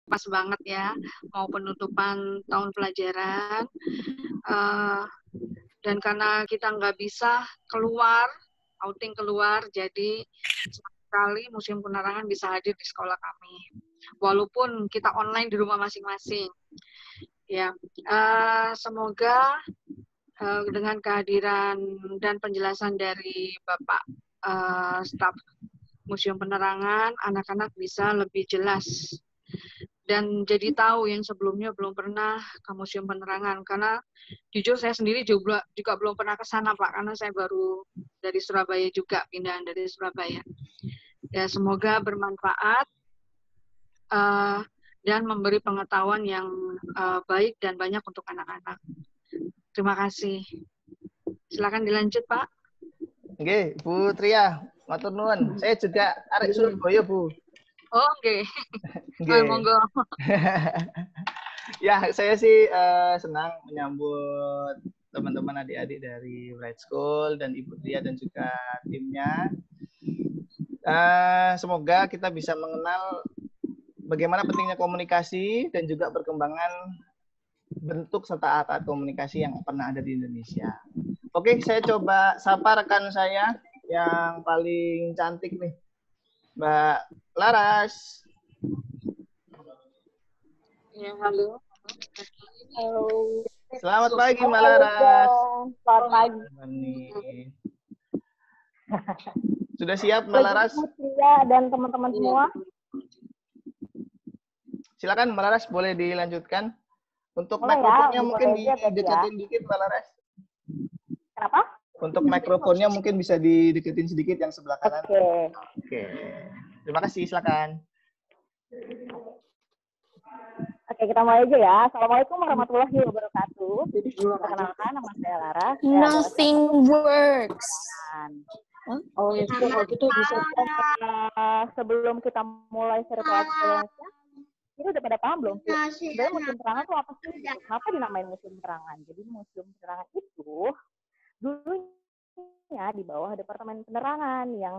pas banget ya, mau penutupan tahun pelajaran. Dan karena kita nggak bisa keluar, outing keluar, jadi sekali Museum Penerangan bisa hadir di sekolah kami. Walaupun kita online di rumah masing-masing. Ya, semoga dengan kehadiran dan penjelasan dari Bapak staf Museum Penerangan, anak-anak bisa lebih jelas dan jadi tahu yang sebelumnya belum pernah ke Museum Penerangan. Karena jujur saya sendiri juga belum pernah ke sana, Pak, karena saya baru dari Surabaya juga, pindahan dari Surabaya. Ya, semoga bermanfaat dan memberi pengetahuan yang baik dan banyak untuk anak-anak. Terima kasih. Silakan dilanjut, Pak. Oke, Bu Tria, matur nuwun. Saya juga arek Surabaya, Bu. Oh, oke. Okay. Monggo. Ya, saya sih senang menyambut teman-teman adik-adik dari Bright School dan Ibu Tria dan juga timnya. Semoga kita bisa mengenal bagaimana pentingnya komunikasi dan juga perkembangan bentuk serta alat komunikasi yang pernah ada di Indonesia. Oke, saya coba sapa rekan saya yang paling cantik nih, Mbak Laras. Ya, halo. Halo. Selamat pagi, Mbak Laras. Selamat pagi. Sudah siap, Mbak Laras? Ya, dan teman-teman semua. Silakan, Mbak Laras, boleh dilanjutkan. Untuk boleh mikrofonnya ya, mungkin dideketin dikit, Mbak Laras. Kenapa? Untuk mikrofonnya mungkin bisa dideketin sedikit yang sebelah kanan. Oke. Terima kasih, silakan. Oke, kita mulai aja ya. Assalamualaikum warahmatullahi wabarakatuh. Perkenalkan, nama saya Laras. Nothing works. Oh, ya, kalau gitu bisa. Sebelum kita mulai virtual experience-nya, ini udah pada paham belum sih? Sebenarnya Museum Penerangan itu apa sih? Kenapa dinamain Museum Penerangan? Jadi Museum Penerangan itu dulunya di bawah Departemen Penerangan yang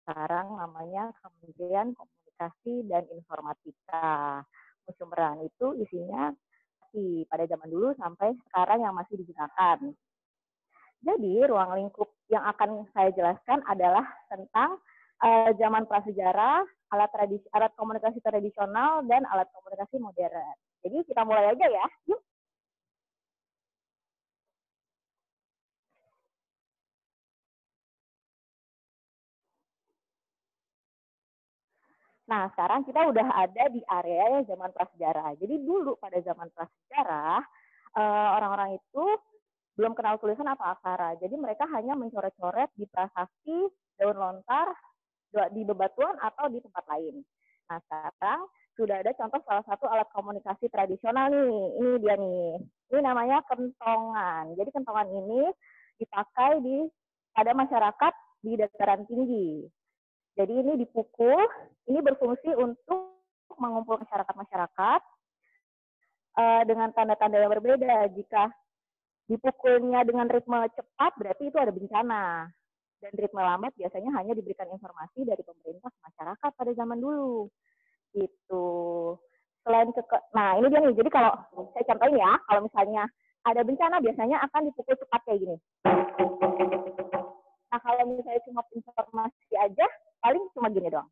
sekarang namanya Kementerian Komunikasi dan Informatika. Museum Penerangan itu isinya pada zaman dulu sampai sekarang yang masih digunakan. Jadi ruang lingkup yang akan saya jelaskan adalah tentang zaman prasejarah, alat komunikasi tradisional, dan alat komunikasi modern. Jadi kita mulai aja ya, yuk. Nah, sekarang kita udah ada di area zaman prasejarah. Jadi dulu pada zaman prasejarah, orang-orang itu belum kenal tulisan apa aksara. Jadi mereka hanya mencoret-coret di prasasti, daun lontar, di bebatuan atau di tempat lain. Nah, sekarang sudah ada contoh salah satu alat komunikasi tradisional nih. Ini dia nih. Ini namanya kentongan. Jadi kentongan ini dipakai pada masyarakat di dataran tinggi. Jadi ini dipukul, ini berfungsi untuk mengumpulkan masyarakat dengan tanda-tanda yang berbeda. Jika dipukulnya dengan ritme cepat, berarti itu ada bencana. Dan ritme lambat biasanya hanya diberikan informasi dari pemerintah ke masyarakat pada zaman dulu. Gitu. Nah, ini dia nih. Jadi kalau saya contohin ya, kalau misalnya ada bencana biasanya akan dipukul cepat kayak gini. Nah, kalau misalnya cuma informasi aja, paling cuma gini doang.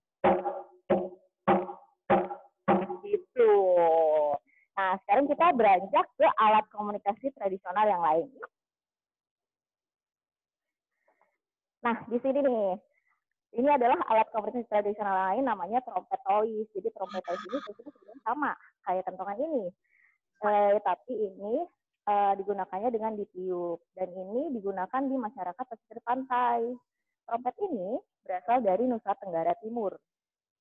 Gitu. Nah, sekarang kita beranjak ke alat komunikasi tradisional yang lain. Nah, di sini nih, ini adalah alat komunikasi tradisional lain namanya trompet toys. Jadi trompet toys ini sebenarnya sama kayak kentongan ini, tapi ini digunakannya dengan ditiup dan ini digunakan di masyarakat pesisir pantai. Trompet ini berasal dari Nusa Tenggara Timur.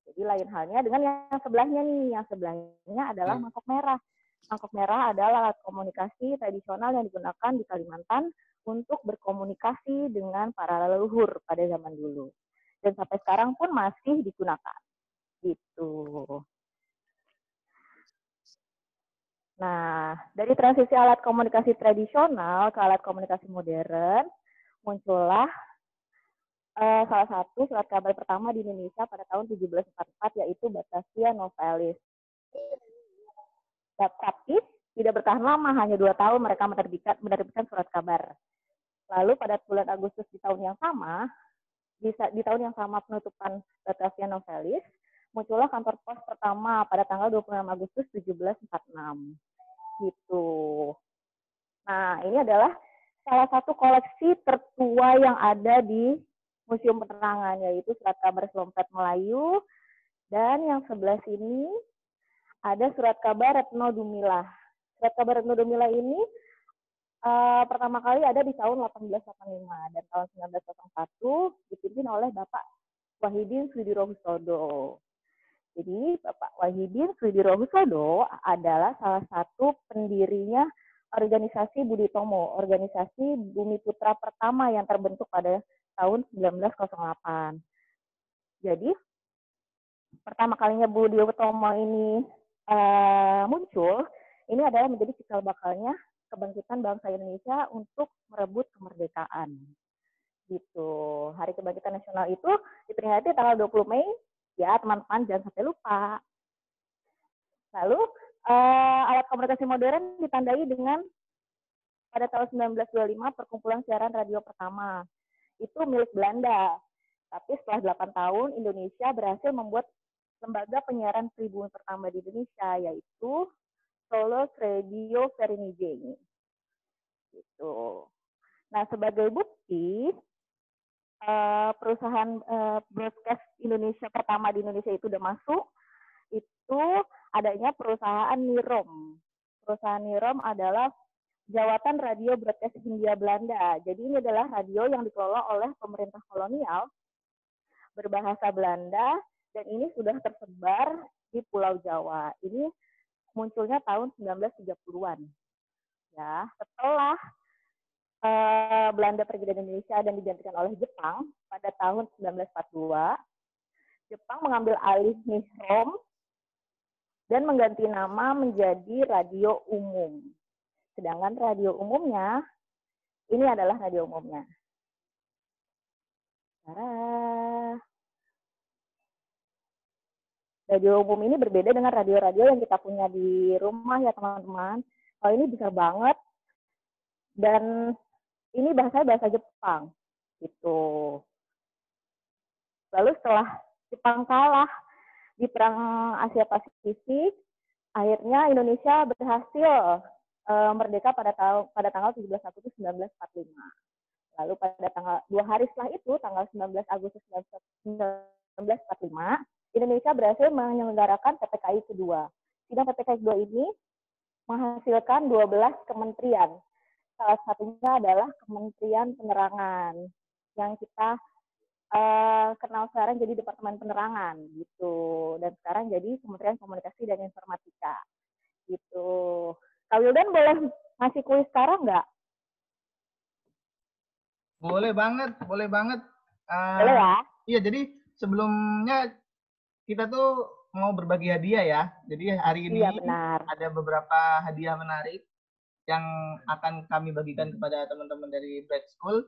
Jadi lain halnya dengan yang sebelahnya nih. Yang sebelahnya adalah mangkok merah. Mangkok merah adalah alat komunikasi tradisional yang digunakan di Kalimantan untuk berkomunikasi dengan para leluhur pada zaman dulu. Dan sampai sekarang pun masih digunakan. Gitu. Nah, dari transisi alat komunikasi tradisional ke alat komunikasi modern, muncullah salah satu surat kabar pertama di Indonesia pada tahun 1744, yaitu Batavia Novalis. Tapi tidak bertahan lama, hanya 2 tahun mereka menerbitkan surat kabar. Lalu pada bulan Agustus di tahun yang sama, di tahun yang sama penutupan Batavia Novelis, muncullah kantor pos pertama pada tanggal 26 Agustus 1746. Gitu. Nah, ini adalah salah satu koleksi tertua yang ada di Museum Penerangan, yaitu surat kabar Selompet Melayu, dan yang sebelah sini ada surat kabar Retno Dumila. Surat kabar Retno Dumila ini pertama kali ada di tahun 1885 dan tahun 1901 dipimpin oleh Bapak Wahidin Sudirohusodo. Jadi Bapak Wahidin Sudirohusodo adalah salah satu pendirinya organisasi Budi Tomo, organisasi Bumi Putra pertama yang terbentuk pada tahun 1908. Jadi pertama kalinya Budi Tomo ini muncul, ini adalah menjadi cikal bakalnya kebangkitan bangsa Indonesia untuk merebut kemerdekaan. Gitu. Hari Kebangkitan Nasional itu diperingati tanggal 20 Mei, ya teman-teman jangan sampai lupa. Lalu alat komunikasi modern ditandai dengan pada tahun 1925 perkumpulan siaran radio pertama. Itu milik Belanda. Tapi setelah 8 tahun Indonesia berhasil membuat lembaga penyiaran pribumi pertama di Indonesia, yaitu Solo Radio Vereniging. Gitu. Nah, sebagai bukti perusahaan broadcast Indonesia pertama di Indonesia itu udah masuk, itu adanya perusahaan Nirom. Perusahaan Nirom adalah Jawatan Radio Broadcast Hindia Belanda. Jadi ini adalah radio yang dikelola oleh pemerintah kolonial berbahasa Belanda, dan ini sudah tersebar di Pulau Jawa. Ini munculnya tahun 1930-an. Ya, setelah Belanda pergi dari Indonesia dan digantikan oleh Jepang pada tahun 1942, Jepang mengambil alih Nirom dan mengganti nama menjadi radio umum. Sedangkan radio umumnya, ini adalah radio umumnya. Radio umum ini berbeda dengan radio-radio yang kita punya di rumah ya teman-teman. Kalau ini besar banget dan ini bahasanya bahasa Jepang gitu. Lalu setelah Jepang kalah di Perang Asia Pasifik, akhirnya Indonesia berhasil merdeka pada tanggal 17 Agustus 1945. Lalu pada tanggal 2 hari setelah itu, tanggal 19 Agustus 1945, Indonesia berhasil menyelenggarakan PPKI kedua. Sidang PPKI kedua ini menghasilkan 12 kementerian. Salah satunya adalah Kementerian Penerangan yang kita kenal sekarang jadi Departemen Penerangan gitu. Dan sekarang jadi Kementerian Komunikasi dan Informatika gitu. Kak Wildan boleh ngasih kuis sekarang nggak? Boleh banget, boleh banget. Boleh ya? Iya, jadi sebelumnya kita tuh mau berbagi hadiah ya. Jadi hari ini ada beberapa hadiah menarik yang akan kami bagikan kepada teman-teman dari Bright School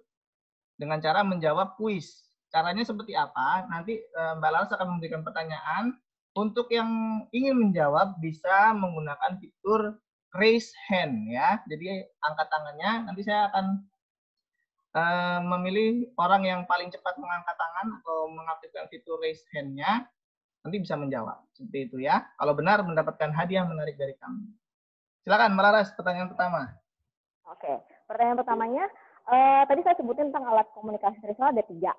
dengan cara menjawab kuis. Caranya seperti apa? Nanti Mbak Laras akan memberikan pertanyaan. Untuk yang ingin menjawab bisa menggunakan fitur raise hand ya. Jadi angkat tangannya. Nanti saya akan memilih orang yang paling cepat mengangkat tangan atau mengaktifkan fitur raise hand-nya. Nanti bisa menjawab. Seperti itu ya. Kalau benar mendapatkan hadiah menarik dari kami. Silakan Mbak Laras, pertanyaan pertama. Oke, pertanyaan pertamanya, tadi saya sebutin tentang alat komunikasi tradisional ada 3.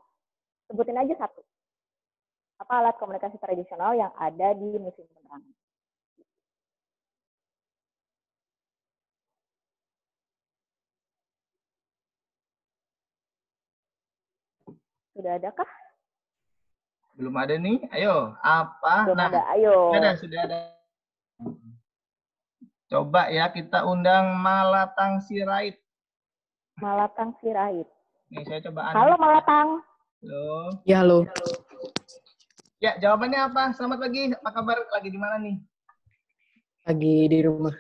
Sebutin aja 1. Apa alat komunikasi tradisional yang ada di Museum Penerangan? Sudah adakah? Belum ada nih. Ayo, apa? Belum ada, ayo. Sudah ada. Coba ya kita undang Malatang Sirait. Malatang Sirait. Nih saya coba. Halo Malatang. Halo. Ya, halo. Ya, jawabannya apa? Selamat pagi. Apa kabar? Lagi di mana nih? Lagi di rumah.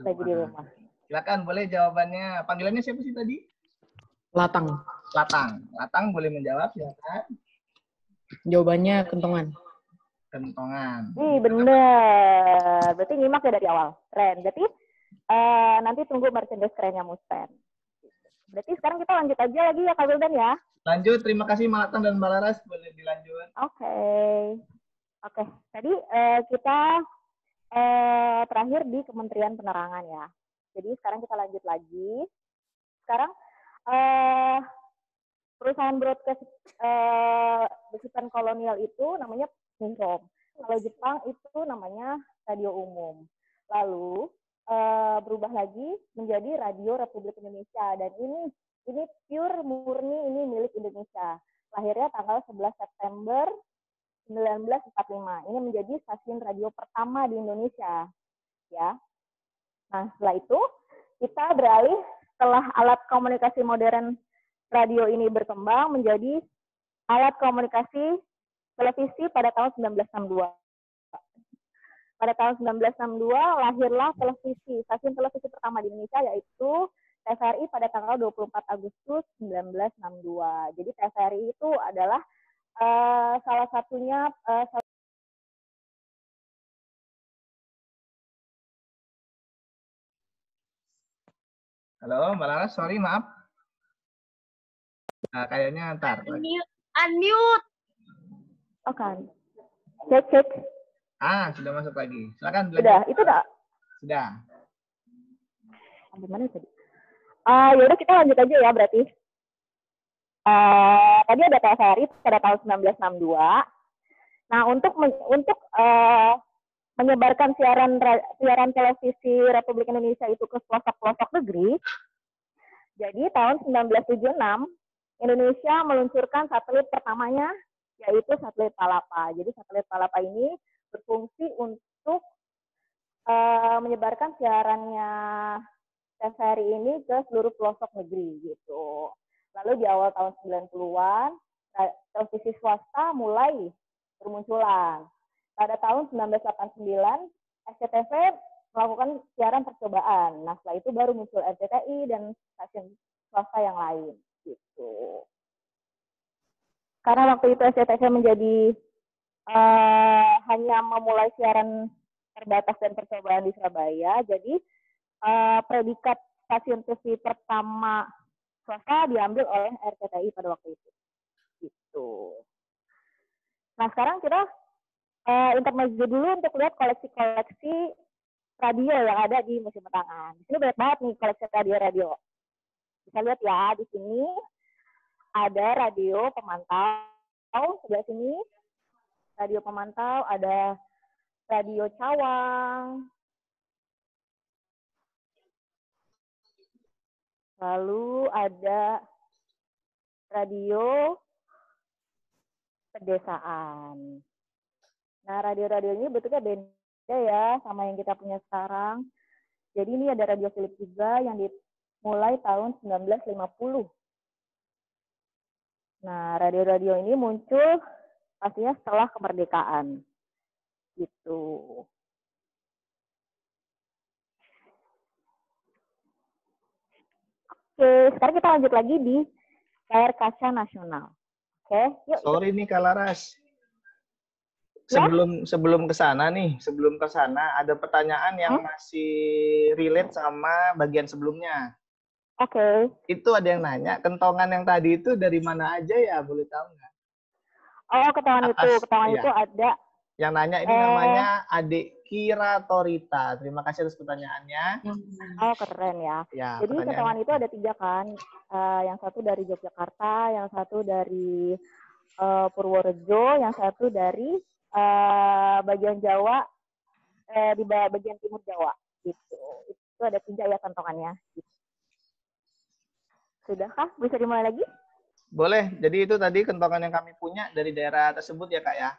Lagi di rumah. Silakan, boleh jawabannya. Panggilannya siapa sih tadi? Latang. Latang. Latang boleh menjawab, silakan. Jawabannya kentongan. Kentongan. Bener. Berarti nyimak ya dari awal. Keren. Berarti nanti tunggu merchandise kerennya Muspen. Berarti sekarang kita lanjut aja lagi ya Kak Wildan ya. Lanjut, terima kasih Malatan dan Mbak Laras. Boleh dilanjut. Oke. Tadi kita terakhir di Kementerian Penerangan ya. Jadi sekarang kita lanjut lagi. Sekarang perusahaan broadcast besutan kolonial itu namanya Nihrom. Kalau Jepang itu namanya radio umum. Lalu berubah lagi menjadi Radio Republik Indonesia, dan ini pure murni ini milik Indonesia. Lahirnya tanggal 11 September 1945. Ini menjadi stasiun radio pertama di Indonesia, ya. Nah, setelah itu kita beralih setelah alat komunikasi modern radio ini berkembang menjadi alat komunikasi televisi pada tahun 1962. Pada tahun 1962 lahirlah televisi, stasiun televisi pertama di Indonesia yaitu TVRI pada tanggal 24 Agustus 1962. Jadi TVRI itu adalah salah satunya Halo, Mbak Laras, sorry, maaf. Nah, kayaknya ntar. Unmute. Oh kan. Cek. Sudah masuk lagi. Silakan. Sudah, itu udah. Sudah. Gimana tadi? Yaudah kita lanjut aja ya berarti. Tadi ada TVRI pada tahun 1962. Nah, untuk menyebarkan siaran televisi Republik Indonesia itu ke pelosok-pelosok negeri, jadi tahun 1976 Indonesia meluncurkan satelit pertamanya, yaitu satelit Palapa. Jadi satelit Palapa ini berfungsi untuk menyebarkan siarannya TVRI ini ke seluruh pelosok negeri gitu. Lalu di awal tahun 90-an televisi swasta mulai bermunculan. Pada tahun 1989 SCTV melakukan siaran percobaan. Nah, setelah itu baru muncul RCTI dan stasiun swasta yang lain gitu. Karena waktu itu SCTV menjadi hanya memulai siaran terbatas dan percobaan di Surabaya, jadi predikat stasiun TV pertama swasta diambil oleh RCTI pada waktu itu. Gitu. Nah, sekarang kita intermezzo dulu untuk lihat koleksi-koleksi radio yang ada di Museum Penerangan. Di sini banyak banget nih koleksi radio-radio. Bisa lihat ya, di sini ada radio pemantau, sebelah sini radio pemantau, ada radio Cawang, lalu ada radio pedesaan. Nah, radio-radio ini bentuknya beda ya sama yang kita punya sekarang. Jadi ini ada radio Philips juga yang dimulai tahun 1950. Nah, radio-radio ini muncul pastinya setelah kemerdekaan. Gitu. Oke, sekarang kita lanjut lagi di layar kaca nasional. Oke, yuk. Sorry nih Kak Laras. Ya? Sebelum ke sana ada pertanyaan yang masih relate sama bagian sebelumnya. Oke. Itu ada yang nanya, kentongan yang tadi itu dari mana aja ya, boleh tahu nggak? Oh, kentongan iya. itu ada. Yang nanya ini namanya Adik Kira Torita. Terima kasih atas pertanyaannya. Oh, keren ya. Jadi kentongan itu ada 3 kan. Yang satu dari Yogyakarta, yang satu dari Purworejo, yang satu dari bagian Jawa, di bagian timur Jawa. Gitu. Itu ada 3 ya kentongannya. Gitu. Sudahkah? Bisa dimulai lagi? Boleh. Jadi itu tadi kentongan yang kami punya dari daerah tersebut ya Kak ya?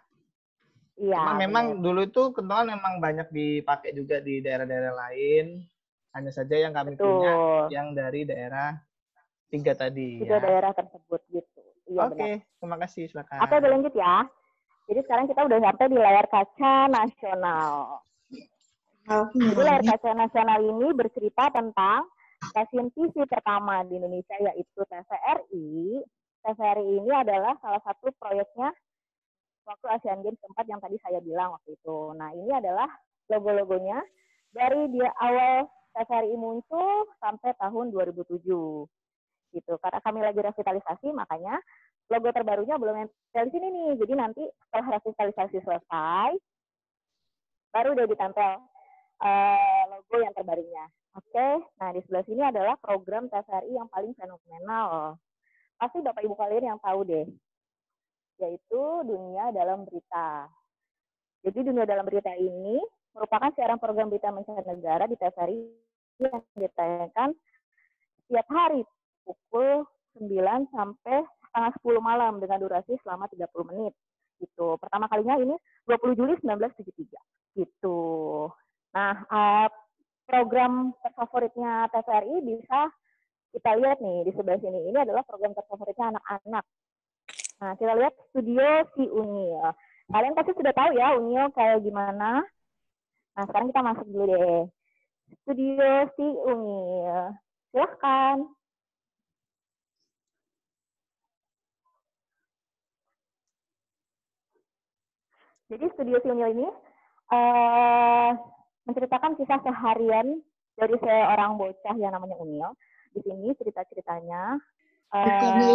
Iya. Cuma memang dulu itu kentongan memang banyak dipakai juga di daerah-daerah lain. Hanya saja yang kami punya yang dari daerah 3 tadi. 3 daerah tersebut gitu. Iya, Oke, terima kasih. Silakan. Oke, berlanjut ya. Jadi sekarang kita udah sampai di layar kaca nasional. Jadi layar kaca nasional ini bercerita tentang stasiun TV pertama di Indonesia, yaitu TVRI. TVRI ini adalah salah satu proyeknya waktu Asian Games keempat yang tadi saya bilang waktu itu. Nah, ini adalah logo-logonya dari dia awal TVRI muncul sampai tahun 2007 gitu. Karena kami lagi revitalisasi, makanya logo terbarunya belum nempel di sini nih. Jadi nanti setelah revitalisasi selesai, baru udah ditempel logo yang terbarunya. Oke, nah di sebelah sini adalah program TVRI yang paling fenomenal. Pasti Bapak Ibu kalian yang tahu deh, yaitu Dunia Dalam Berita. Jadi Dunia Dalam Berita ini merupakan siaran program berita mancanegara di TVRI yang ditayangkan setiap hari pukul 9 sampai setengah 10 malam dengan durasi selama 30 menit. Gitu. Pertama kalinya ini 20 Juli 1973. Gitu. Nah, program terfavoritnya TVRI bisa kita lihat nih di sebelah sini. Ini adalah program terfavoritnya anak-anak. Nah, kita lihat Studio Si Unyil. Kalian pasti sudah tahu ya Unyil kayak gimana. Nah, sekarang kita masuk dulu deh. Studio Si Unyil. Silahkan. Jadi Studio Si Unyil ini menceritakan kisah seharian dari seorang bocah yang namanya Unyil. Di sini cerita-ceritanya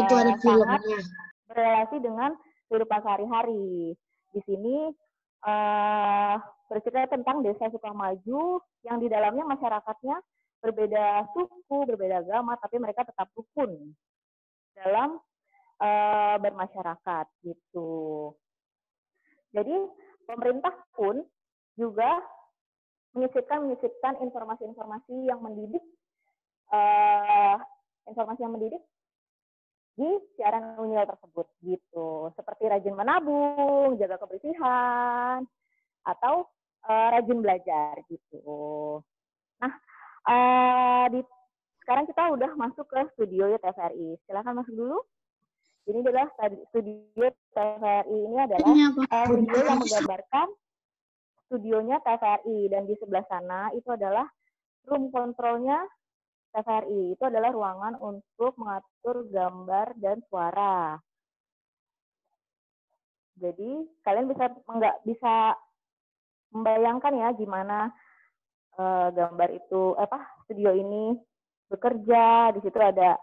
itu ada sangat filmnya. berrelasi dengan kehidupan sehari-hari. Di sini bercerita tentang desa Sukamaju yang di dalamnya masyarakatnya berbeda suku, berbeda agama, tapi mereka tetap rukun dalam bermasyarakat gitu. Jadi pemerintah pun juga menyisipkan informasi-informasi yang mendidik, di siaran Unyil tersebut gitu. Seperti rajin menabung, jaga kebersihan, atau rajin belajar gitu. Nah, sekarang kita udah masuk ke studio TVRI. Silakan masuk dulu. Ini adalah studio TVRI. Ini adalah studio yang menggambarkan studionya TVRI. Dan di sebelah sana itu adalah room kontrolnya TVRI. Itu adalah ruangan untuk mengatur gambar dan suara. Jadi kalian bisa membayangkan ya gimana gambar itu studio ini bekerja. Di situ ada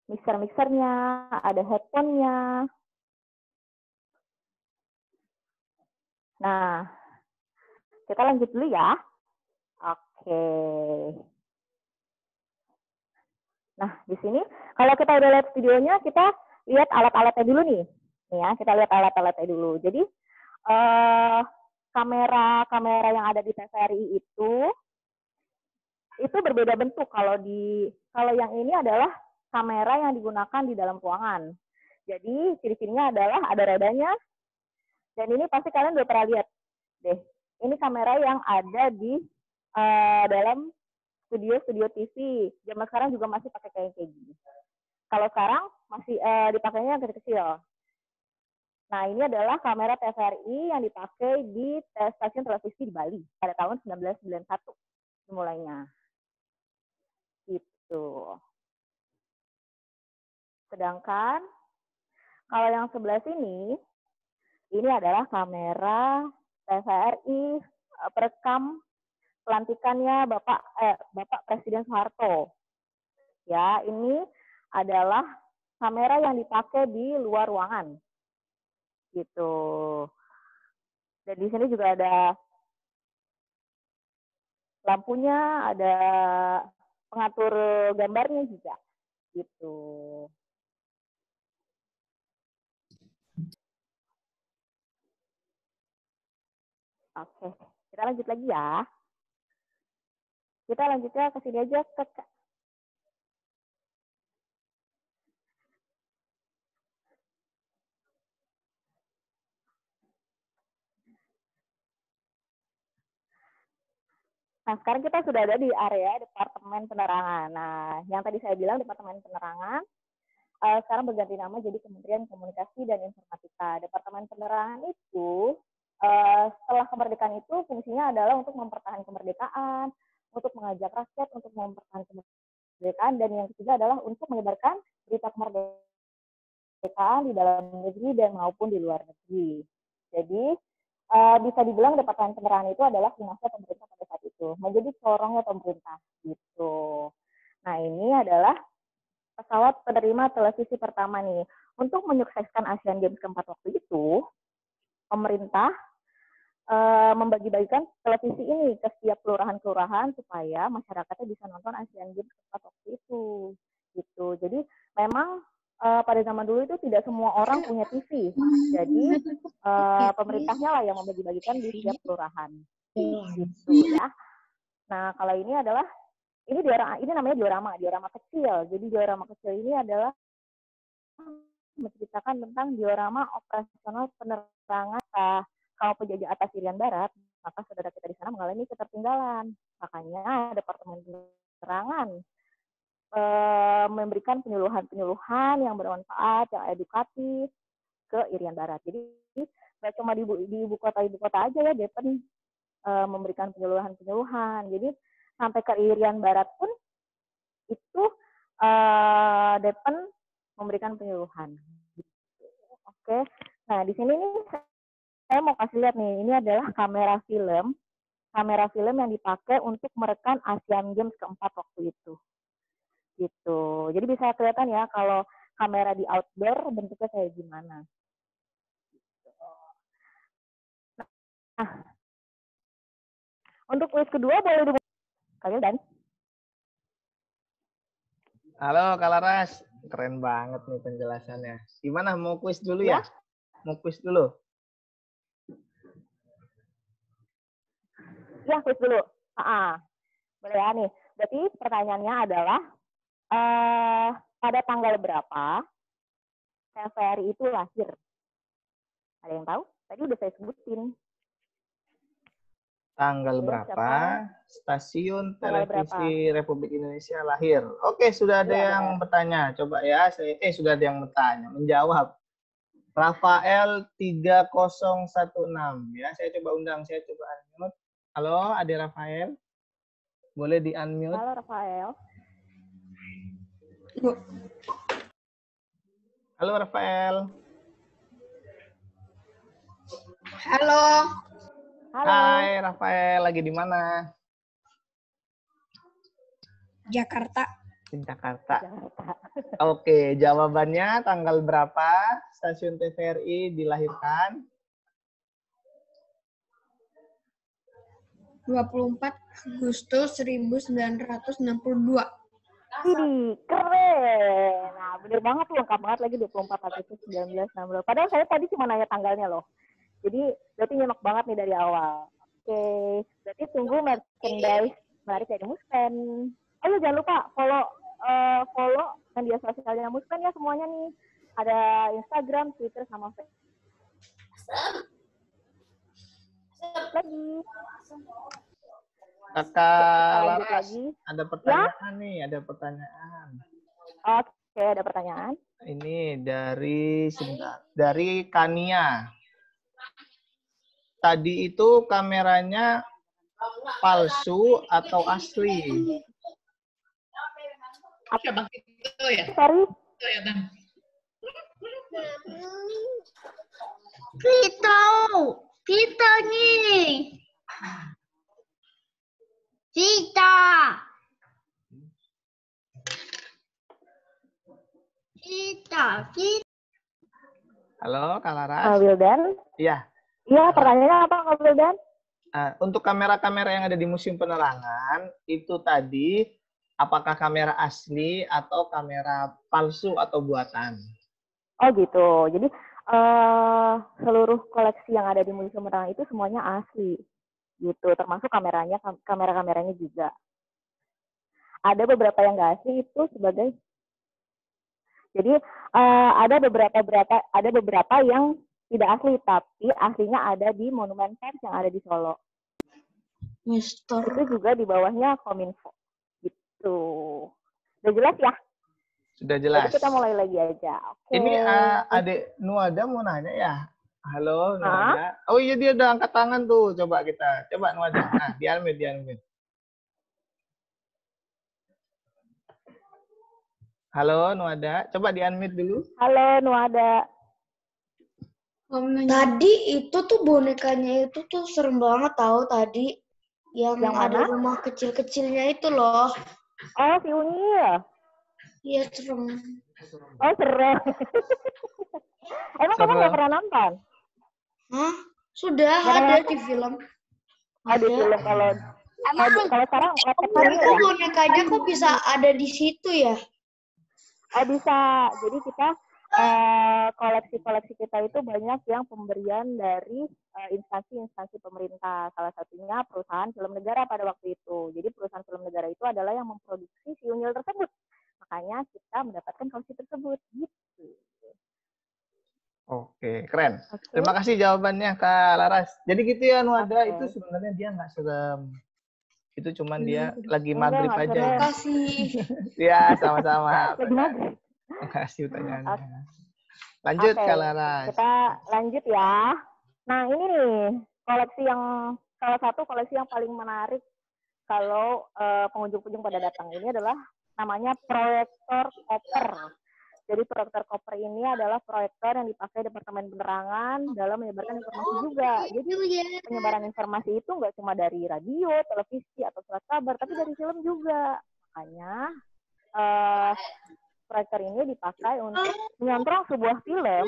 mixer-mixernya, ada headphone-nya. Nah, kita lanjut dulu ya. Oke. Nah, di sini kalau kita udah lihat studionya, kita lihat alat-alatnya dulu nih. Nih ya, kita lihat alat-alatnya dulu. Jadi kamera yang ada di TVRI itu berbeda bentuk. Kalau yang ini adalah kamera yang digunakan di dalam ruangan. Jadi ciri-cirinya adalah ada rodanya. Dan ini pasti kalian udah pernah lihat deh. Ini kamera yang ada di dalam studio TV. Zaman sekarang juga masih pakai kayak gini. Kalau sekarang masih dipakainya yang kecil-kecil. Nah, ini adalah kamera TVRI yang dipakai di stasiun televisi di Bali pada tahun 1991 mulainya. Gitu. Sedangkan kalau yang sebelah sini, ini adalah kamera TVRI perekam pelantikannya Bapak Presiden Soeharto. Ya, ini adalah kamera yang dipakai di luar ruangan. Gitu. Dan di sini juga ada lampunya, ada pengatur gambarnya juga. Gitu. Oke, kita lanjut lagi ya. Kita lanjutnya ke sini aja ke Nah, sekarang kita sudah ada di area Departemen Penerangan. Nah, yang tadi saya bilang Departemen Penerangan, sekarang berganti nama jadi Kementerian Komunikasi dan Informatika. Departemen Penerangan itu, setelah kemerdekaan itu, fungsinya adalah untuk mempertahankan kemerdekaan, untuk mengajak rakyat, untuk mempertahankan kemerdekaan, dan yang ketiga adalah untuk menyebarkan berita kemerdekaan di dalam negeri dan maupun di luar negeri. Jadi bisa dibilang Departemen Penerangan itu adalah humasnya pemerintah pada saat itu, menjadi corongnya pemerintah gitu. Nah ini adalah pesawat penerima televisi pertama nih. Untuk menyukseskan Asian Games keempat waktu itu, pemerintah membagi-bagikan televisi ini ke setiap kelurahan-kelurahan supaya masyarakatnya bisa nonton Asian Games keempat waktu itu. Gitu. Jadi memang pada zaman dulu itu tidak semua orang punya TV. Jadi pemerintahnya lah yang membagi-bagikan di setiap kelurahan. Gitu ya. Nah, kalau ini adalah ini namanya diorama kecil. Jadi diorama kecil ini adalah menceritakan tentang diorama operasional penerangan kaum penjajah atas Irian Barat, maka saudara kita di sana mengalami ketertinggalan. Makanya Departemen Penerangan memberikan penyuluhan-penyuluhan yang bermanfaat, yang edukatif ke Irian Barat. Jadi nggak cuma di ibu kota aja ya, Depen memberikan penyuluhan-penyuluhan. Jadi sampai ke Irian Barat pun itu Depen memberikan penyuluhan. Oke, nah di sini nih saya mau kasih lihat nih, ini adalah kamera film yang dipakai untuk merekam Asian Games keempat waktu itu. Gitu. Jadi bisa kelihatan ya kalau kamera di outdoor bentuknya kayak gimana. Nah, untuk kuis kedua boleh dimulai. Kalian dan? Halo Kak Laras, keren banget nih penjelasannya. Gimana, mau kuis dulu ya? Mau kuis dulu? Ya, kuis dulu. Boleh ya nih. Berarti pertanyaannya adalah pada tanggal berapa TVRI itu lahir? Ada yang tahu? Tadi udah saya sebutin. Tanggal berapa stasiun televisi Republik Indonesia lahir? Oke, sudah ada yang bertanya. Coba ya, sudah ada yang bertanya, menjawab. Rafael 3016 ya. Saya coba undang, saya coba unmute. Halo, Ade Rafael. Boleh di-unmute? Halo Rafael. Halo Rafael. Halo. Halo. Hai Rafael, lagi di mana? Jakarta. Di Jakarta. Oke, jawabannya tanggal berapa stasiun TVRI dilahirkan? 24 Agustus 1962. Ini keren. Nah, bener banget tuh, lengkap banget lagi 24 Agustus 1962. Padahal saya tadi cuma nanya tanggalnya loh. Jadi berarti nyimak banget nih dari awal. Oke, berarti tunggu merchandise menarik dari Muspen. Oh ya, jangan lupa follow media sosialnya Muspen ya semuanya nih. Ada Instagram, Twitter, sama Facebook. Lagi. Kakak Laras, lagi. ada pertanyaan nih, ada pertanyaan. Oke, ada pertanyaan. Ini dari Kania. Tadi itu kameranya palsu atau asli? Ya, Bang. Itu ya. Sorry. Itu ya, Bang. Kita nih. Kita. Halo, Kak Laras. Wildan. Iya. Iya, pertanyaannya apa, Kak Wildan? Untuk kamera-kamera yang ada di Museum Penerangan, itu tadi apakah kamera asli atau kamera palsu atau buatan? Oh gitu. Jadi seluruh koleksi yang ada di Museum Penerangan itu semuanya asli. Gitu, termasuk kamera-kameranya juga. Ada beberapa yang nggak asli itu sebagai. Jadi ada beberapa yang tidak asli, tapi aslinya ada di Monumen Pers yang ada di Solo. Mister. Itu juga di bawahnya Kominfo. Gitu. Udah jelas ya? Sudah jelas. Jadi kita mulai lagi aja. Oke. Ini Adik Nuada mau nanya ya? Halo Nuada. Oh iya, dia udah angkat tangan tuh. Coba Nuada. Nah, di-unmute. Halo, Nuada. Coba di-unmute dulu. Halo, Nuada. Tadi itu tuh bonekanya itu tuh serem banget tahu tadi. Yang Yang ada mana? rumah kecil-kecilnya itu loh. Oh, si Unyil. Iya serem. Oh, serem. Emang kamu nggak Serem. pernah nonton? Hah? Sudah Nggak pernah ada nonton? di film. Oh, di film. Kalau Emang sekarang Netflix tapi ini kok ya. bonekanya kok bisa ada di situ ya? Oh, bisa. Jadi kita koleksi-koleksi kita itu banyak yang pemberian dari instansi-instansi pemerintah. Salah satunya perusahaan film negara pada waktu itu. Jadi perusahaan film negara itu adalah yang memproduksi si Unyil tersebut. Makanya kita mendapatkan koleksi tersebut. Gitu. Oke, keren. Oke. Terima kasih jawabannya, Kak Laras. Jadi gitu ya, Nuada. Oke. Itu sebenarnya dia nggak serem. Itu cuman dia lagi Enggak, maghrib nggak aja serem. ya. Kasih. Ya, sama-sama. Lagi maghrib. Makasih pertanyaannya. Lanjut, Oke, Kak Laras. kita lanjut ya. Nah, ini nih koleksi yang salah satu koleksi yang paling menarik kalau pengunjung-pengunjung pada datang ini adalah namanya proyektor koper. Jadi proyektor koper ini adalah proyektor yang dipakai Departemen Penerangan dalam menyebarkan informasi juga. Jadi penyebaran informasi itu nggak cuma dari radio, televisi, atau surat kabar, tapi dari film juga. Makanya proyektor ini dipakai untuk menyontrong sebuah film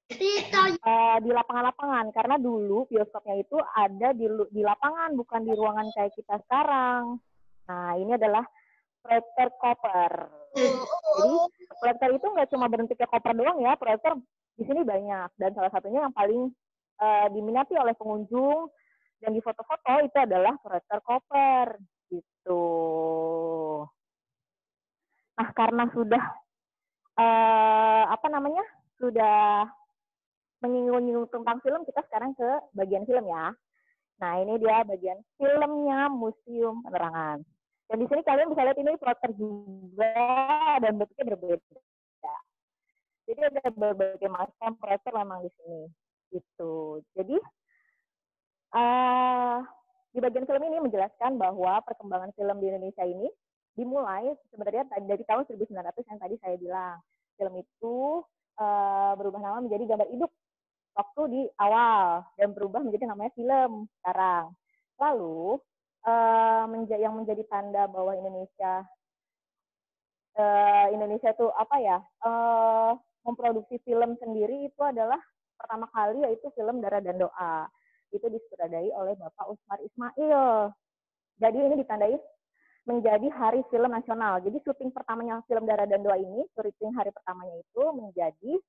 di lapangan-lapangan. Karena dulu bioskopnya itu ada di lapangan, bukan di ruangan kayak kita sekarang. Nah, ini adalah proyektor koper. Jadi proyektor itu nggak cuma bentuknya koper doang ya, proyektor di sini banyak. Dan salah satunya yang paling diminati oleh pengunjung dan di foto-foto itu adalah proyektor koper. Gitu. Nah, karena sudah sudah menyinggung-nyinggung tentang film, kita sekarang ke bagian film ya. Nah, ini dia bagian filmnya Museum Penerangan. Dan di sini kalian bisa lihat ini proyektor juga dan bentuknya berbeda. Jadi ada berbagai macam proyektor memang di sini. Gitu. Jadi di bagian film ini menjelaskan bahwa perkembangan film di Indonesia ini dimulai sebenarnya dari tahun 1900 yang tadi saya bilang. Film itu berubah nama menjadi gambar hidup waktu di awal dan berubah menjadi namanya film sekarang. Lalu yang menjadi tanda bahwa Indonesia itu memproduksi film sendiri itu adalah pertama kali yaitu film Dara dan Doa. Itu disutradarai oleh Bapak Usmar Ismail. Jadi ini ditandai menjadi Hari Film Nasional. Jadi syuting pertamanya film Dara dan Doa ini, syuting hari pertamanya itu menjadi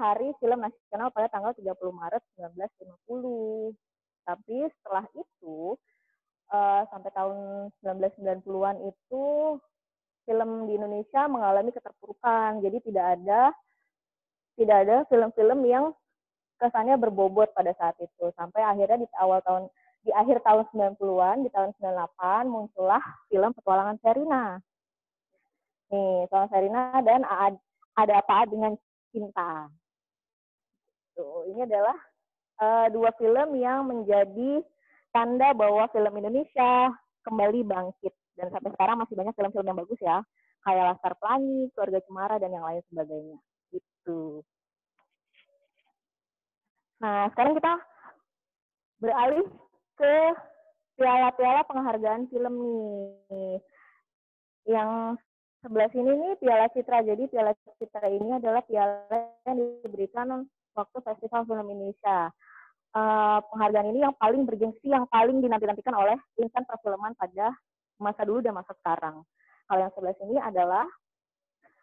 Hari Film Nasional pada tanggal 30 Maret 1950. Tapi setelah itu sampai tahun 1990-an itu film di Indonesia mengalami keterpurukan. Jadi tidak ada film-film yang kesannya berbobot pada saat itu. Sampai akhirnya di akhir tahun 90-an, di tahun 98 muncullah film Petualangan Sherina. Nih, Petualangan Sherina dan Ada Apa Dengan Cinta. Tuh, ini adalah dua film yang menjadi tanda bahwa film Indonesia kembali bangkit. Dan sampai sekarang masih banyak film-film yang bagus ya. Kayak Laskar Pelangi, Keluarga Cemara, dan yang lain sebagainya. Gitu. Nah, sekarang kita beralih ke piala-piala penghargaan film nih. Yang sebelah sini nih Piala Citra. Jadi Piala Citra ini adalah piala yang diberikan waktu Festival Film Indonesia. Penghargaan ini yang paling bergengsi, yang paling dinanti-nantikan oleh insan perfilman pada masa dulu dan masa sekarang. Kalau yang sebelah sini adalah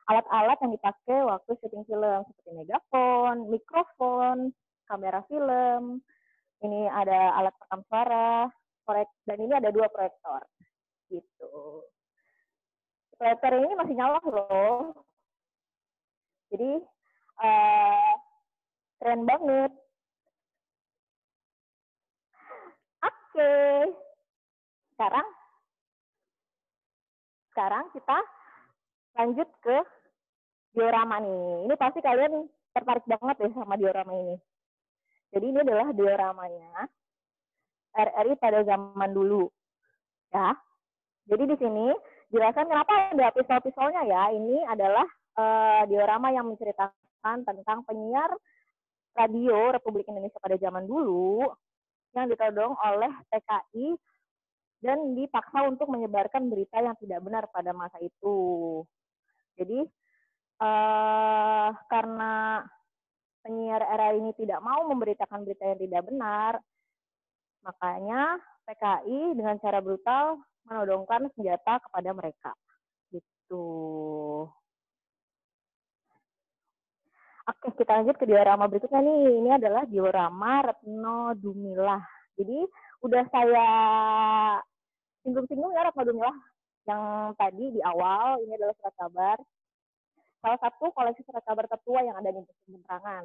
alat-alat yang dipakai waktu syuting film seperti megafon, mikrofon, kamera film. Ini ada alat perekam suara, dan ini ada 2 proyektor. Gitu. Proyektor ini masih nyala loh. Jadi keren banget. Oke. Sekarang kita lanjut ke diorama nih. Ini pasti kalian tertarik banget ya sama diorama ini. Jadi ini adalah dioramanya RRI pada zaman dulu. Ya. Jadi di sini jelaskan kenapa ada pistol-pistolnya ya. Ini adalah diorama yang menceritakan tentang penyiar radio Republik Indonesia pada zaman dulu yang ditodong oleh TKI dan dipaksa untuk menyebarkan berita yang tidak benar pada masa itu. Jadi karena penyiar era ini tidak mau memberitakan berita yang tidak benar, makanya PKI dengan cara brutal menodongkan senjata kepada mereka. Gitu. Oke, kita lanjut ke diorama berikutnya nih. Ini adalah diorama Retno Dumilah. Jadi udah saya singgung-singgung ya Retno Dumilah yang tadi di awal. Ini adalah surat kabar. Salah satu koleksi surat kabar tertua yang ada di Museum Penerangan.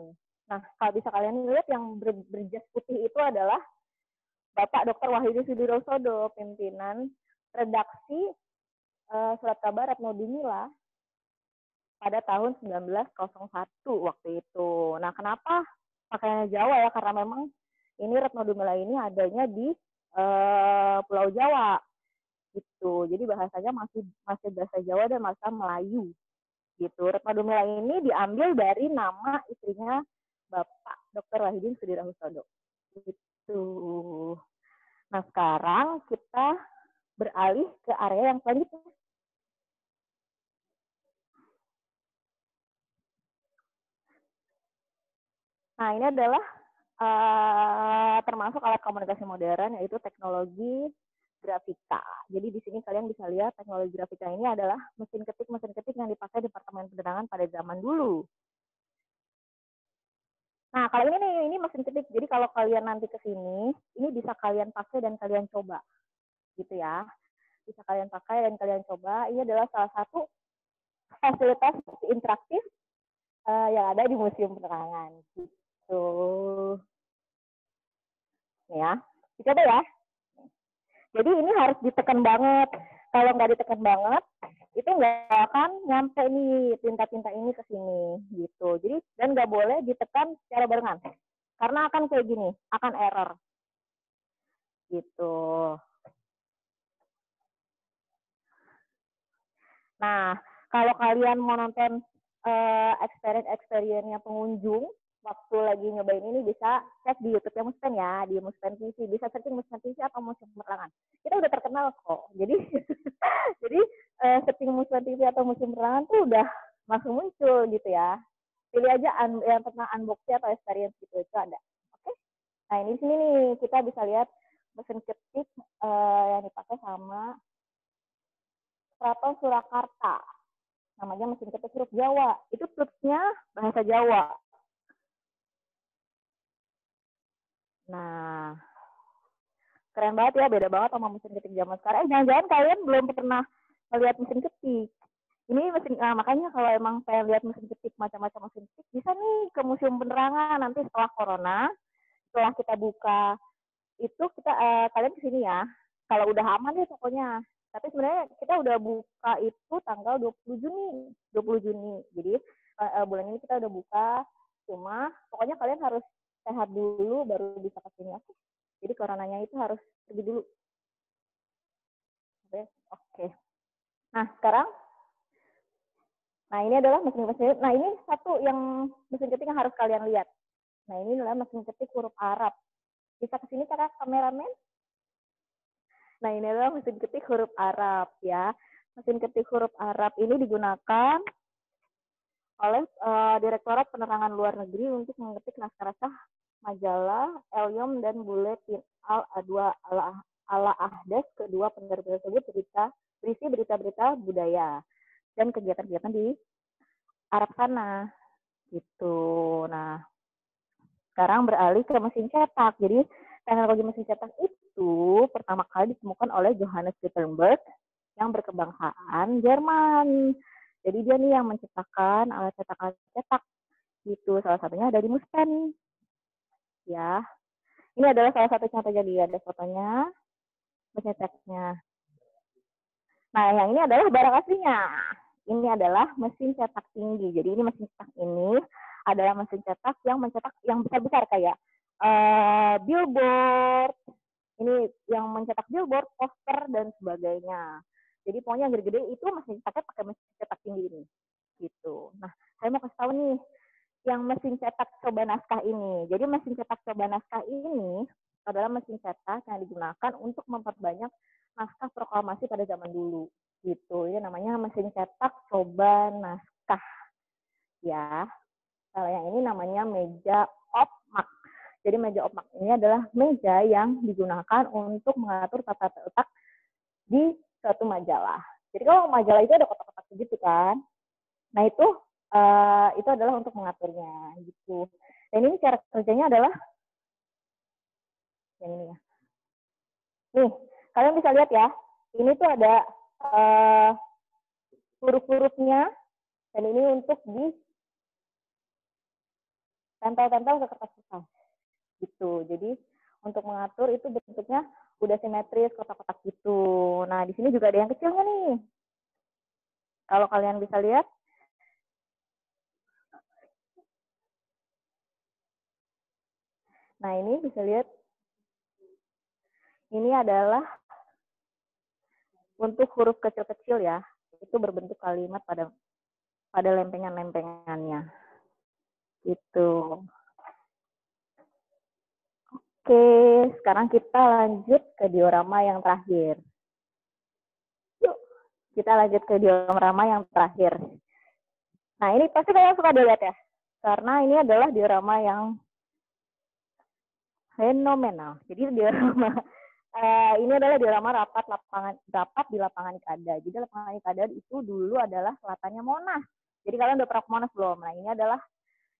Nah, kalau bisa kalian lihat yang berjas putih itu adalah Bapak Dr. Wahyudi Sudirosodo, pimpinan redaksi surat kabar Retno Dumilah pada tahun 1901 waktu itu. Nah, kenapa pakaiannya Jawa ya? Karena memang ini Retno Dumilah ini adanya di Pulau Jawa. Gitu. Jadi bahasanya masih bahasa Jawa dan bahasa Melayu. Gitu. Retno Dumilah ini diambil dari nama istrinya Bapak Dr. Wahyudi Sudirosodo. Gitu. Nah, sekarang kita beralih ke area yang selanjutnya. Nah, ini adalah termasuk alat komunikasi modern, yaitu teknologi grafika. Jadi di sini kalian bisa lihat teknologi grafika ini adalah mesin ketik yang dipakai Departemen Penerangan pada zaman dulu. Nah, kalau ini mesin ketik. Jadi kalau kalian nanti ke sini, ini bisa kalian pakai dan kalian coba. Gitu ya. Bisa kalian pakai dan kalian coba. Ini adalah salah satu fasilitas interaktif yang ada di Museum Penerangan. Gitu. Ya, dicoba ya. Jadi ini harus ditekan banget. Kalau nggak ditekan banget, itu nggak akan nyampe nih tinta-tinta ini ke sini, gitu. Jadi dan nggak boleh ditekan secara barengan, karena akan kayak gini, akan error, gitu. Nah, kalau kalian mau nonton experience-nya pengunjung waktu lagi nyobain ini, bisa cek di YouTube-nya Muspen ya, di Muspen TV. Bisa searching Muspen TV atau Museum Penerangan. Kita udah terkenal kok. Jadi jadi searching Muspen TV atau Museum Penerangan tuh udah langsung muncul gitu ya. Pilih aja yang tentang unboxing atau experience gitu, itu ada. Oke? Nah, ini di sini nih kita bisa lihat mesin ketik yang dipakai sama Keraton Surakarta. Namanya mesin ketik huruf Jawa. Itu tulisnya bahasa Jawa. Nah, keren banget ya, beda banget sama mesin ketik zaman sekarang. Jangan-jangan kalian belum pernah melihat mesin ketik. Ini mesin, makanya kalau emang pengen lihat mesin ketik, macam-macam mesin ketik, bisa nih ke Museum Penerangan nanti setelah Corona, setelah kita buka itu kita kalian kesini ya. Kalau udah aman deh pokoknya. Tapi sebenarnya kita udah buka itu tanggal 20 Juni. 20 Juni. Jadi bulan ini kita udah buka. Cuma pokoknya kalian harus sehat dulu baru bisa ke sini. Jadi coronanya itu harus pergi dulu. Oke. Nah, sekarang ini adalah mesin-mesin. Nah, ini satu yang mesin ketik yang harus kalian lihat. Nah, ini adalah mesin ketik huruf Arab. Bisa ke sini kakak kameramen? Nah, ini adalah mesin ketik huruf Arab ya. Mesin ketik huruf Arab ini digunakan oleh Direktorat Penerangan Luar Negeri untuk mengetik naskah-naskah majalah Elyom dan Buletin Al-Adwa Al-Ahdas, kedua penerbit tersebut berisi berita-berita budaya dan kegiatan-kegiatan di Arab sana. Gitu. Nah, sekarang beralih ke mesin cetak. Jadi teknologi mesin cetak itu pertama kali ditemukan oleh Johannes Gutenberg yang berkebangsaan Jerman. Jadi dia nih yang menciptakan alat cetak gitu. Salah satunya ada di Muspen. Ya. Ini adalah salah satu contoh, jadi ada fotonya mesin cetaknya. Nah, yang ini adalah barang aslinya. Ini adalah mesin cetak tinggi. Jadi ini mesin cetak ini adalah mesin cetak yang mencetak yang besar-besar kayak billboard. Ini yang mencetak billboard, poster dan sebagainya. Jadi pokoknya yang gede-gede itu mesin pakai mesin cetak tinggi ini. Gitu. Nah, saya mau kasih tahu nih yang mesin cetak coba naskah ini. Jadi mesin cetak coba naskah ini adalah mesin cetak yang digunakan untuk memperbanyak naskah proklamasi pada zaman dulu. Gitu. Ini namanya mesin cetak coba naskah. Ya. Kalau yang ini namanya meja opmak. Jadi meja opmak ini adalah meja yang digunakan untuk mengatur tata letak di suatu majalah. Jadi kalau majalah itu ada kotak-kotak begitu kan. Nah itu adalah untuk mengaturnya gitu. Dan ini cara kerjanya adalah yang ini ya. Nih, kalian bisa lihat ya. Ini tuh ada huruf-hurufnya dan ini untuk di tempel-tempel ke kertas kertas gitu. Jadi untuk mengatur itu bentuknya udah simetris kotak-kotak gitu. Nah di sini juga ada yang kecilnya nih. Kalau kalian bisa lihat, nah ini bisa lihat, ini adalah untuk huruf kecil-kecil ya. Itu berbentuk kalimat pada lempengan-lempengannya. Gitu. Oke, sekarang kita lanjut ke diorama yang terakhir. Yuk, kita lanjut ke diorama yang terakhir. Nah, ini pasti kalian suka dilihat ya. Karena ini adalah diorama yang fenomenal. Jadi diorama ini adalah diorama rapat di lapangan Ikada. Jadi lapangan Ikada itu dulu adalah selatannya Monas. Jadi kalian udah pernah ke Monas belum? Nah, ini adalah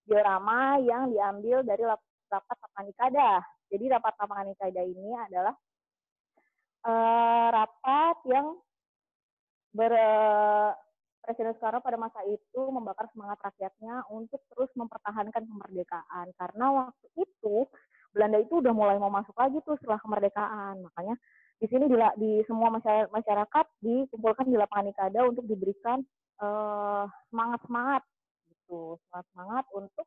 diorama yang diambil dari rapat lapangan Ikada. Jadi rapat lapangan Ikada ini adalah rapat yang Presiden Soekarno pada masa itu membakar semangat rakyatnya untuk terus mempertahankan kemerdekaan. Karena waktu itu Belanda itu udah mulai mau masuk lagi tuh setelah kemerdekaan. Makanya di sini di semua masyarakat dikumpulkan di lapangan Ikada untuk diberikan semangat gitu, semangat untuk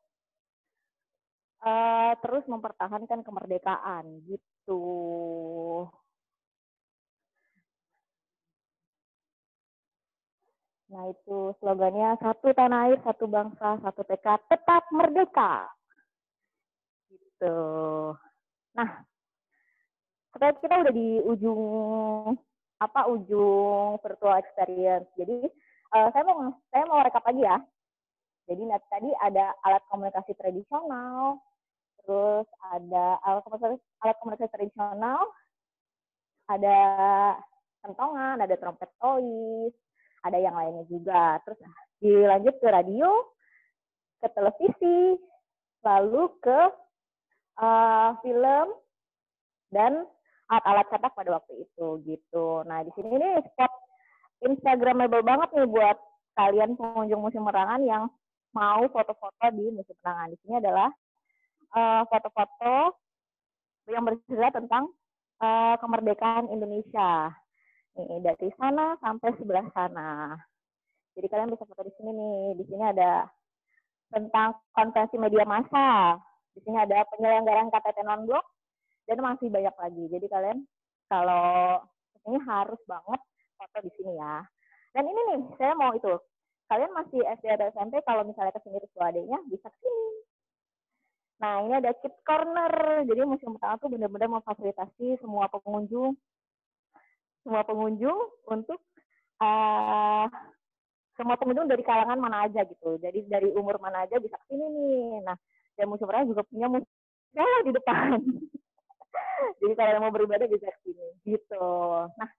terus mempertahankan kemerdekaan gitu. Nah itu slogannya, satu tanah air, satu bangsa, satu tekad, tetap merdeka. Gitu. Nah, sekarang kita udah di ujung virtual experience. Jadi saya mau rekap lagi ya. Jadi tadi ada alat komunikasi tradisional, terus ada alat komunikasi tradisional, ada kentongan, ada trompet toys, ada yang lainnya juga. Terus dilanjut ke radio, ke televisi, lalu ke film dan alat-alat cetak pada waktu itu gitu. Nah di sini ini spot Instagramable banget nih buat kalian pengunjung Museum Penerangan yang mau foto-foto di Museum Penerangan. Di sini adalah foto-foto yang bercerita tentang kemerdekaan Indonesia. Nih, dari sana sampai sebelah sana. Jadi kalian bisa foto di sini nih. Di sini ada tentang konvensi media massa. Di sini ada penyelenggaraan KTT non-blok dan masih banyak lagi. Jadi kalian kalau ini harus banget foto di sini ya. Dan ini nih, saya mau itu. Kalian masih SD atau SMP, kalau misalnya kesini terus adanya bisa kesini. Nah, ini ada Kids Corner. Jadi Museum Penerangan tuh benar-benar memfasilitasi semua pengunjung untuk semua pengunjung dari kalangan mana aja gitu. Jadi dari umur mana aja bisa kesini nih. Nah, dan Museum Penerangan juga punya museum di depan. Jadi kalau mau beribadah bisa kesini gitu. Nah,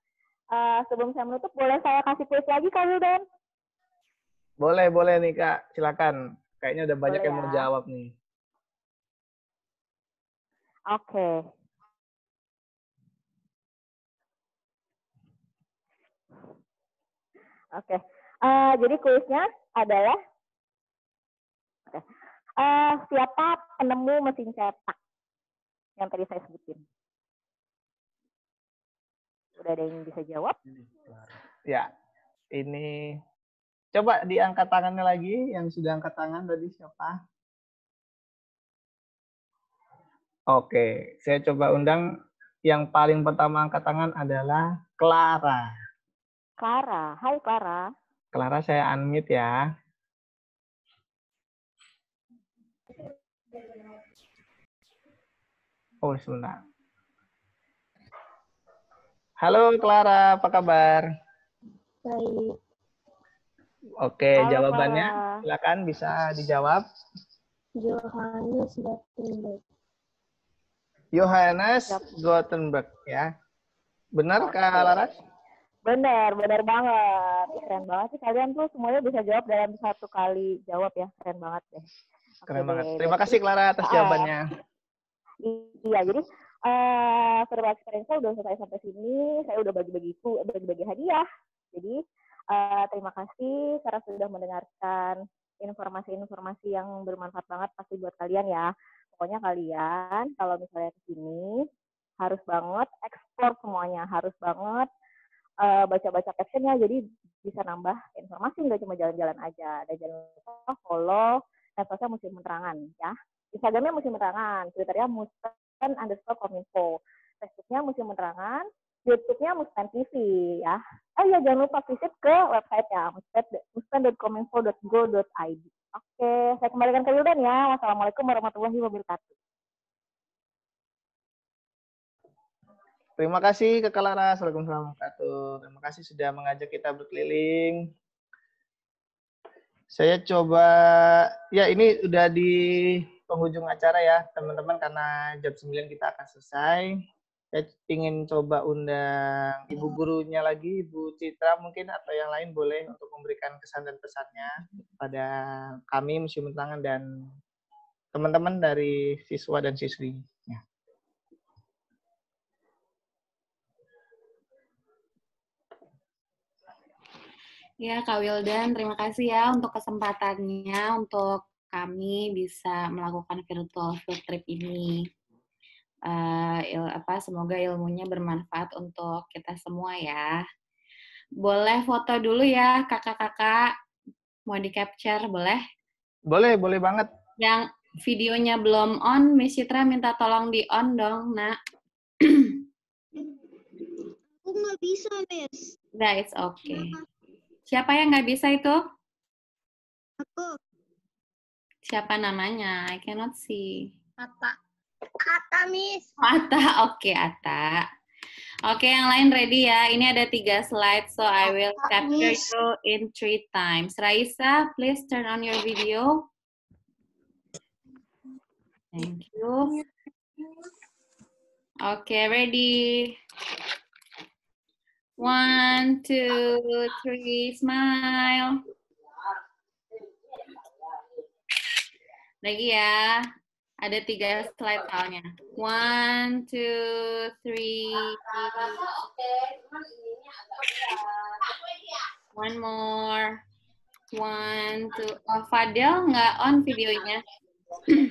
sebelum saya menutup, boleh saya kasih kuis lagi Kak Wildan? Boleh nih Kak, silakan. Kayaknya udah banyak boleh yang mau jawab nih. Oke. Oke. Jadi kuisnya adalah siapa penemu mesin cetak yang tadi saya sebutin? Udah ada yang bisa jawab? Ya, ini coba diangkat tangannya lagi. Yang sudah angkat tangan tadi siapa? Oke, saya coba undang yang paling pertama angkat tangan adalah Clara. Clara. Hai Clara. Clara, saya unmute ya. Oh, sebentar. Halo Clara, apa kabar? Baik. Oke, Halo, jawabannya Clara. silakan bisa dijawab. Johannes Gutenberg. Johannes Siap. Gutenberg ya. Benar Oke. Kak Laras? Benar banget. Keren banget sih kalian tuh semuanya bisa jawab dalam satu kali jawab ya. Keren banget deh. Oke Keren banget. deh. Terima Berarti, kasih Clara atas jawabannya. iya, jadi survey experience udah selesai sampai sini. Saya udah bagi-bagi hadiah. Jadi terima kasih karena sudah mendengarkan informasi-informasi yang bermanfaat banget pasti buat kalian ya. Pokoknya kalian kalau misalnya ke sini harus banget explore semuanya, harus banget baca-baca captionnya, jadi bisa nambah informasi, nggak cuma jalan-jalan aja. Dan jangan lupa follow medsos Museum Penerangan ya. Instagramnya Museum Penerangan, Twitternya muspen_kominfo, Facebooknya Museum Penerangan, YouTube-nya Muspen TV ya. Iya, jangan lupa visit ke website-nya muspen.kominfo.go.id. Oke, saya kembalikan ke Wildan ya. Wassalamualaikum warahmatullahi wabarakatuh. Terima kasih Kak Laras. Waalaikumsalam warahmatullahi wabarakatuh. Terima kasih sudah mengajak kita berkeliling. Saya coba, ya ini udah di penghujung acara ya teman-teman, karena jam 9 kita akan selesai. Saya ingin coba undang Ibu gurunya lagi, Ibu Citra mungkin, atau yang lain boleh untuk memberikan kesan dan pesannya pada kami Museum Penerangan dan teman-teman dari siswa dan siswi. Ya, Kak Wildan, terima kasih ya untuk kesempatannya untuk kami bisa melakukan virtual field trip ini. Semoga ilmunya bermanfaat untuk kita semua ya. Boleh foto dulu ya, kakak-kakak. Mau di-capture, boleh? Boleh banget. Yang videonya belum on, Miss Citra minta tolong di-on dong, nak. Aku nggak bisa, Miss. Nah, it's okay. Siapa yang nggak bisa itu? Aku. Siapa namanya? I cannot see. Atta, Miss. Atta, oke, Atta. Oke, yang lain ready ya. Ini ada 3 slide, so I will capture you in 3 times. Raisa, please turn on your video. Thank you. Okay, ready. 1, 2, 3, smile. Lagi ya. Ada 3 slide soalnya. 1, 2, 3. One more. 1, 2. Oh, Fadel nggak on videonya. 1,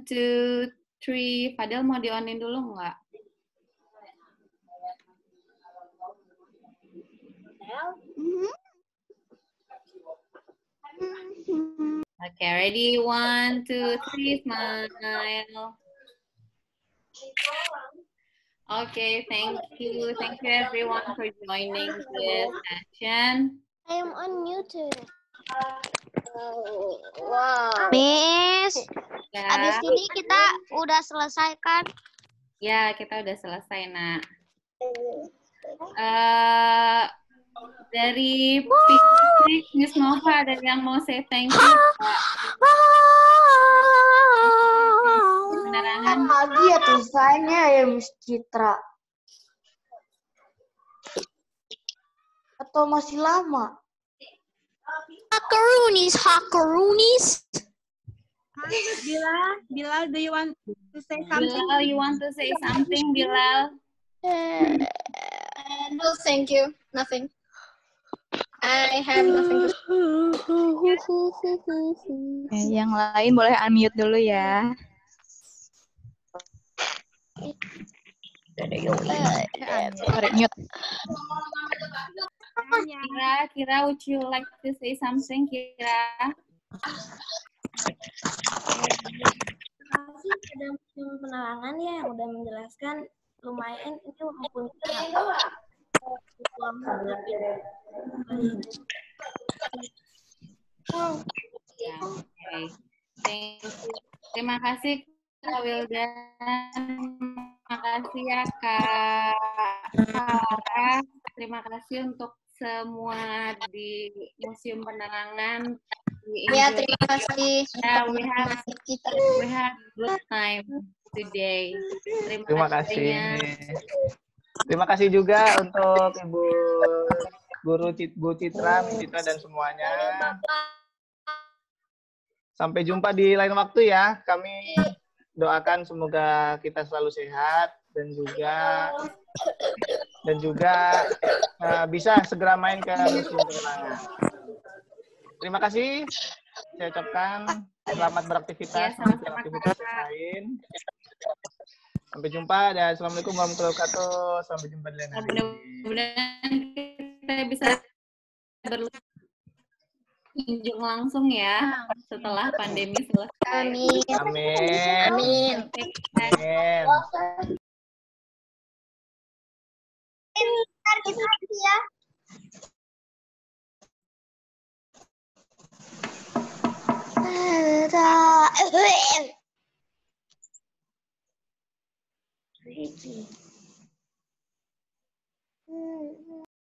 2, 3. Fadel mau di-onin dulu nggak? Okay, ready? 1, 2, 3, smile. Okay, thank you. Thank you everyone for joining this session. I am on YouTube. Wow. Miss, Ya, habis ini kita udah selesai kan? ya kita udah selesai, nak. Dari Fisik, Miss Nova ada yang mau say thank you? Penerangan. Lagi ya tulisannya ya Miss Citra. Atau masih lama? Hakarunis. Bilal, do you want to say something? Bilal, you want to say something, Bilal? No, thank you. Nothing. I have nothing to say. Yang lain boleh unmute dulu ya. Sorry, mute. Kira, would you like to say something, Kira? Terima kasih pada Museum Penerangan ya yang udah menjelaskan, lumayan itu mumpuni. Ya, oke. Thank you. Terima kasih Kak Wildan. Terima kasih ya Kak Farah. Terima kasih untuk semua di Museum Penerangan. Ya, terima kasih. Yeah, we have good time today. Terima kasih. Terima kasih juga untuk Ibu Guru Bu Citra, dan semuanya. Sampai jumpa di lain waktu ya. Kami doakan semoga kita selalu sehat dan juga bisa segera main ke Museum Penerangan. Terima kasih. Saya ucapkan selamat beraktivitas di aktivitas lain. Sampai jumpa dan assalamualaikum warahmatullahi wabarakatuh. Sampai jumpa di lain hari. Mudah-mudahan kita bisa berkunjung langsung ya setelah pandemi selesai. Amin. Amin. Amin. Amin. Ntar gitu ya. Ada.